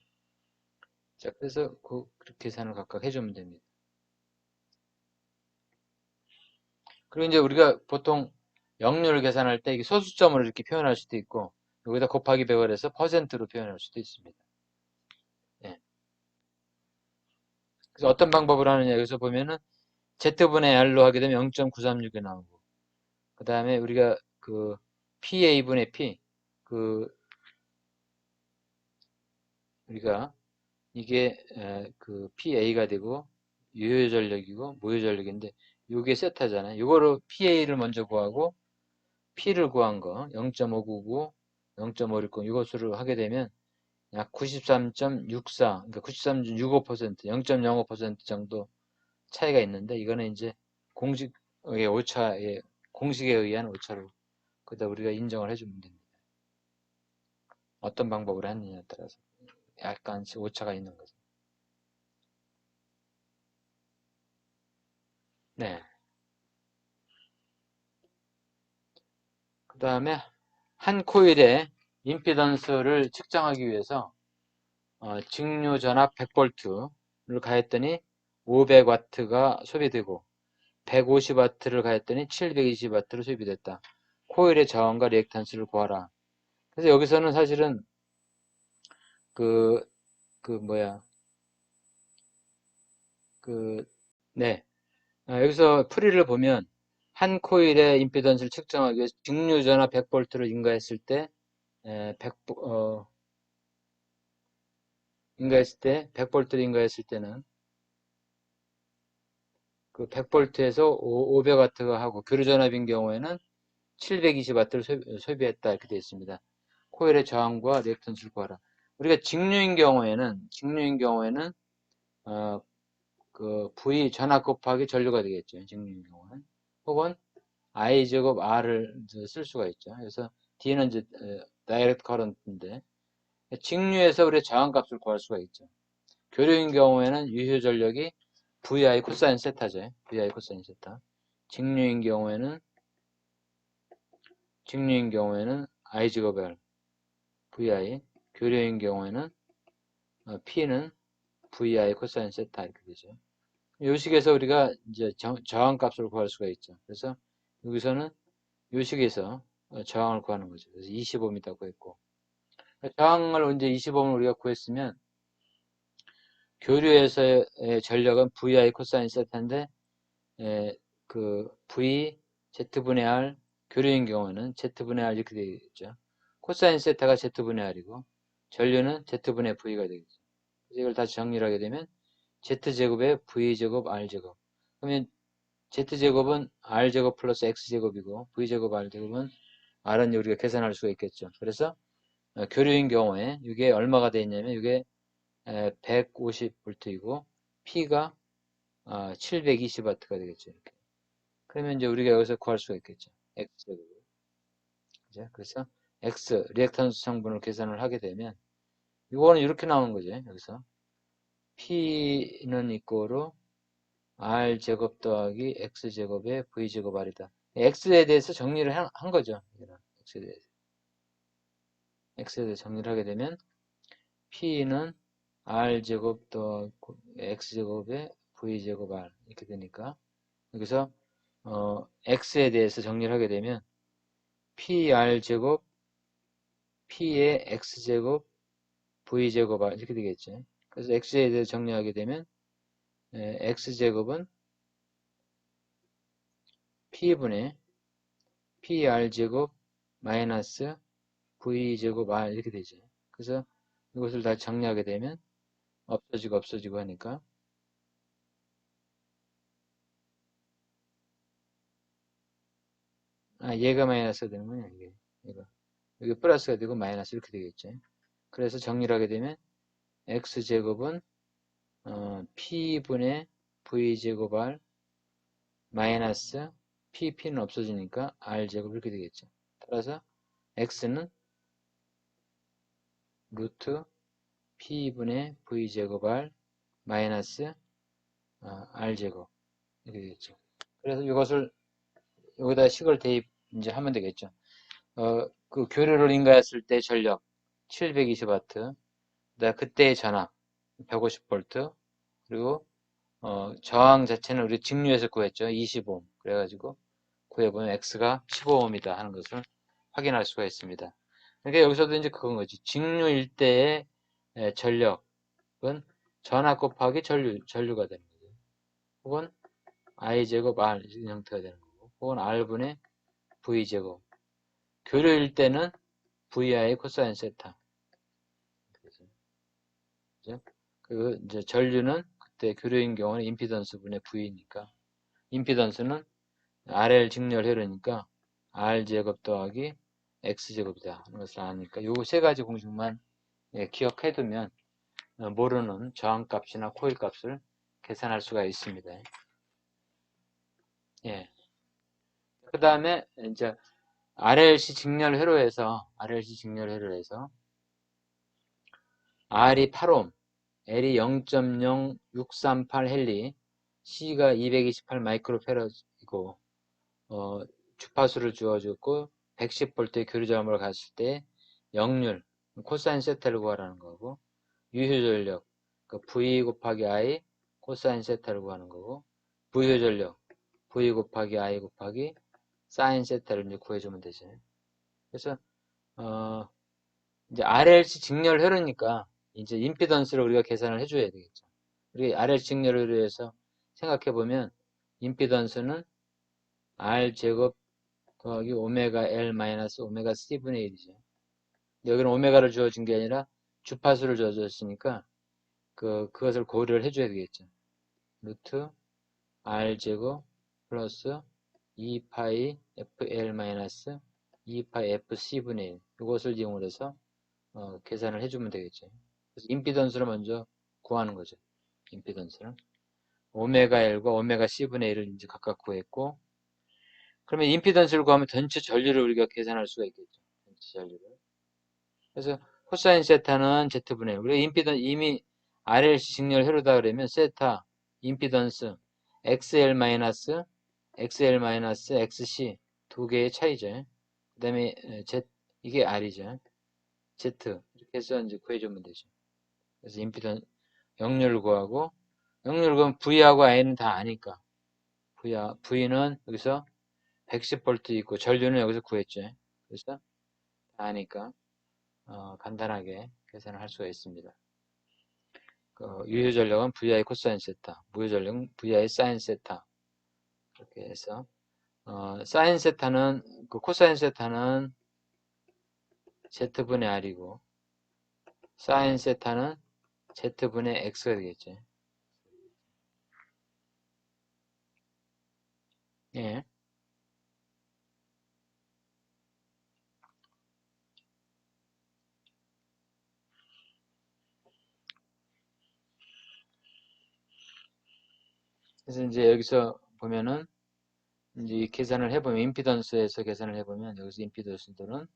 자, 그래서 그렇게 계산을 각각 해주면 됩니다. 그리고 이제 우리가 보통 역률을 계산할 때 이게 소수점으로 이렇게 표현할 수도 있고, 여기다 곱하기 100을 해서 퍼센트로 표현할 수도 있습니다. 예. 그래서 어떤 방법을 하느냐, 여기서 보면은 Z분의 R로 하게 되면 0.936이 나오고, 그 다음에 우리가 그 PA분의 P, 그, 우리가 이게 그 PA가 되고 유효전력이고 무효전력인데 요게 세타잖아요. 요거로 PA를 먼저 구하고 P를 구한 거 0.599, 0.560 이것으로 하게 되면 약 93.64, 그러니까 93.65%, 0.05% 정도 차이가 있는데 이거는 이제 공식의 오차에 공식에 의한 오차로 그다 우리가 인정을 해주면 됩니다. 어떤 방법으로 했느냐에 따라서 약간씩 오차가 있는 거죠. 네. 그 다음에 한 코일의 임피던스를 측정하기 위해서 직류 전압 100V를 가했더니 500W가 소비되고 150W를 가했더니 720W로 소비됐다. 코일의 저항과 리액탄스를 구하라. 그래서 여기서는 사실은 그, 그 뭐야, 그, 네. 여기서 풀이를 보면 한 코일의 임피던스를 측정하기 위해서 직류 전압 100V를 인가했을 때 100V를 인가했을 때는 그 100V에서 500W가 하고 교류전압인 경우에는 720W를 소비했다 이렇게 되어 있습니다. 코일의 저항과 리액턴스를 구하라. 우리가 직류인 경우에는 그 V 전압 곱하기 전류가 되겠죠. 직류인 경우는 혹은 I 제곱 R을 쓸 수가 있죠. 그래서 D는 이제 다이렉트 커런트인데 직류에서 우리가 저항값을 구할 수가 있죠. 교류인 경우에는 유효 전력이 VI 코사인 세타죠. VI 코사인 세타. 직류인 경우에는 I 제곱 R VI. 교류인 경우에는 P는 VI 코사인 세타 이렇게 되죠. 요 식에서 우리가 이제 저항값을 구할 수가 있죠. 그래서 여기서는 요 식에서 저항을 구하는 거죠. 그래서 25m 구했고 저항을 이제 25을 우리가 구했으면 교류에서의 전력은 VI 코사인 세타인데 그 V Z분의 R 교류인 경우는 Z분의 R 이렇게 되겠죠. 코사인 세타가 Z분의 R이고 전류는 Z분의 V가 되겠죠. 그래서 이걸 다시 정리를 하게 되면 Z제곱에 V제곱 R제곱 그러면 Z제곱은 R제곱 플러스 X제곱이고 V제곱 R제곱은 R은 우리가 계산할 수가 있겠죠. 그래서 교류인 경우에 이게 얼마가 되어 있냐면 이게 150V이고 P가 720W가 되겠죠. 이렇게. 그러면 이제 우리가 여기서 구할 수가 있겠죠. X제곱. 그죠? 그래서 X, 리액탄스 성분을 계산을 하게 되면 이거는 이렇게 나오는 거죠. 여기서 P는 이꼬로 R제곱 더하기 X제곱의 V제곱 R이다. X에 대해서 정리를 한 거죠. X에 대해서 정리를 하게 되면 P는 R제곱 더하기 X제곱의 V제곱 R 이렇게 되니까 여기서 X에 대해서 정리를 하게 되면 PR제곱 P의 X제곱 V제곱 R 이렇게 되겠죠. 그래서 X에 대해서 정리하게 되면 X제곱은 P분의 PR제곱 마이너스 V제곱 R 이렇게 되죠. 그래서 이것을 다 정리하게 되면 없어지고 하니까 얘가 마이너스가 되는군요. 얘가. 여기 플러스가 되고 마이너스 이렇게 되겠죠. 그래서 정리를 하게 되면 X제곱은 P분의 V제곱 R 마이너스 P는 없어지니까 R제곱 이렇게 되겠죠. 따라서 X는 루트 P분의 V제곱 R 마이너스 R제곱 이렇게 되겠죠. 그래서 이것을 여기다 식을 대입 이제 하면 되겠죠. 그 교류를 인가했을 때 전력 720W, 그때의 전압 150V, 그리고 저항 자체는 우리 직류에서 구했죠. 25. 그래가지고 구해보면 X가 15ohm이다 하는 것을 확인할 수가 있습니다. 그러니까 여기서도 이제 그건 거지. 직류일 때의 전력은 전압 곱하기 전류가 되는 거죠. 혹은 I제곱 R 이런 형태가 되는 거고, 혹은 R분의 V제곱. 교류일 때는 VI 코사인 세타. 그죠? 그 이제 전류는 그때 교류인 경우는 임피던스 분의 V니까 임피던스는 RL 직렬회로니까 R 제곱 더하기 X 제곱이다 하는 것을 아니까 요 세 가지 공식만 기억해두면 모르는 저항값이나 코일 값을 계산할 수가 있습니다. 예. 그 다음에 이제 RLC 직렬회로에서 R이 8옴, L이 0.0638 헨리, C가 228 마이크로페러이고 주파수를 주어주고 110V의 교류점으로 갔을 때 역률, 코사인 세타를 구하라는 거고 유효전력, 그 V 곱하기 I 코사인 세타를 구하는 거고 부효전력, V 곱하기 I 곱하기 사인 세타를 이제 구해주면 되죠. 그래서 이제 RLC 직렬회로니까 이제 임피던스를 우리가 계산을 해줘야 되겠죠. 우리 RLC 직렬회로에서 생각해보면 임피던스는 R 제곱 더하기 오메가 L 마이너스 오메가 C분의 1이죠. 여기는 오메가를 주어진 게 아니라 주파수를 주어졌으니까 그것을 고려를 해줘야 되겠죠. 루트 R 제곱 플러스 2파이 FL 마이너스 2파이 FC분의 1 이것을 이용해서 계산을 해주면 되겠죠. 그래서 임피던스를 먼저 구하는 거죠. 임피던스를 오메가 L과 오메가 C분의 1을 이제 각각 구했고 그러면 임피던스를 구하면 전체 전류를 우리가 계산할 수가 있겠죠. 전체 전류를. 그래서 코사인 세타는 Z분의 1. 우리가 임피던스 이미 RLC 직렬 회로다 그러면 세타, 임피던스, XL-XC 두 개의 차이죠. 그 다음에 Z, 이게 R이죠. Z 이렇게 해서 이제 구해주면 되죠. 그래서 임피던스 역률 구하고 역률 구하면 V하고 I는 다 아니까 V는 여기서 110V 있고 전류는 여기서 구했죠. 그래서 다 아니까 간단하게 계산을 할 수가 있습니다. 유효전력은 VI 코사인 세타, 무효전력은 VI 사인 세타 이렇게 해서 사인 세타는 코사인 세타는 Z분의 R이고 사인 세타는 Z분의 X가 되겠죠. 예. 그래서 이제 여기서 보면은 이제 계산을 해보면 임피던스에서 계산을 해보면 여기서 임피던스들은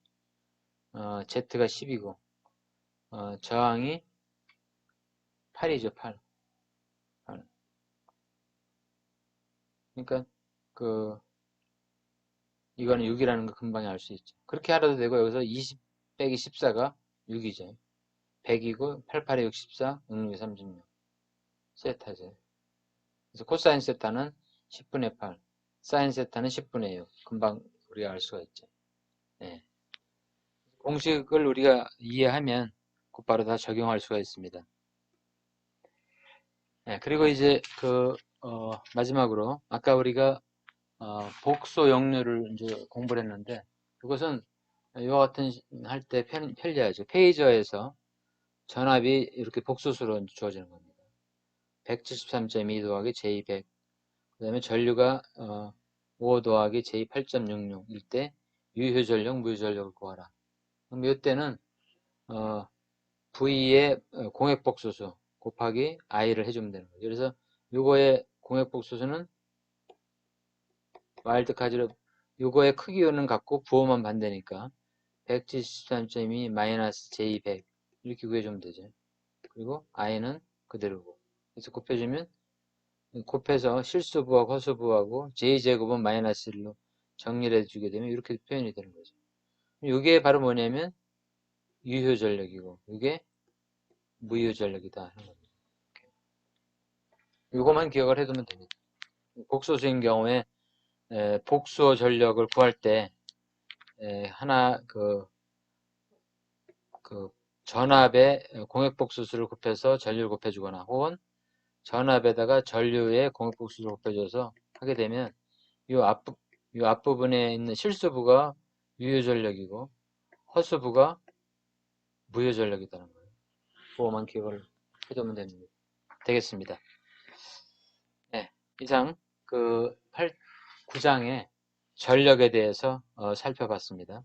Z가 10이고 저항이 8이죠. 8. 그러니까 이거는 6이라는 거 금방 알 수 있죠. 그렇게 하라도 되고 여기서 20 빼기 14가 6이죠. 100이고 8, 8에 64, 66, 36 세타죠. 그래서 코사인 세타는 10분의 8, 사인 세타는 10분의 6. 금방 우리가 알 수가 있죠. 네. 공식을 우리가 이해하면 곧바로 다 적용할 수가 있습니다. 네, 그리고 이제 마지막으로 아까 우리가 복소 역률을 이제 공부를 했는데 이것은 이와 같은 할 때 편리하죠. 페이저에서 전압이 이렇게 복소수로 주어지는 겁니다. 173.2 더하기 J100 그 다음에 전류가 5 더하기 J8.66일 때 유효전력, 무효전력을 구하라. 그럼 이때는 V의 공액복소수 곱하기 I를 해주면 되는 거죠. 그래서 요거의 공액복소수는 와일드카지로 요거의 크기는 같고 부호만 반대니까 173.2 마이너스 J100 이렇게 구해주면 되죠. 그리고 I는 그대로고 그래서 곱해주면 곱해서 실수부하고 허수부하고 J제곱은 마이너스 1로 정리해 주게 되면 이렇게 표현이 되는 거죠. 이게 바로 뭐냐면 유효전력이고 이게 무효전력이다 하는 겁니다. 이것만 기억을 해두면 됩니다. 복소수인 경우에 복소 전력을 구할 때 하나 전압에 공액복소수를 곱해서 전류를 곱해주거나 혹은 전압에다가 전류의 공액복소수를 곱해줘서 하게 되면 이 앞부분에 있는 실수부가 유효전력이고 허수부가 무효전력이라는 거예요. 그거만 기억을 해두면 되겠습니다. 네, 이상 그 9장의 전력에 대해서 살펴봤습니다.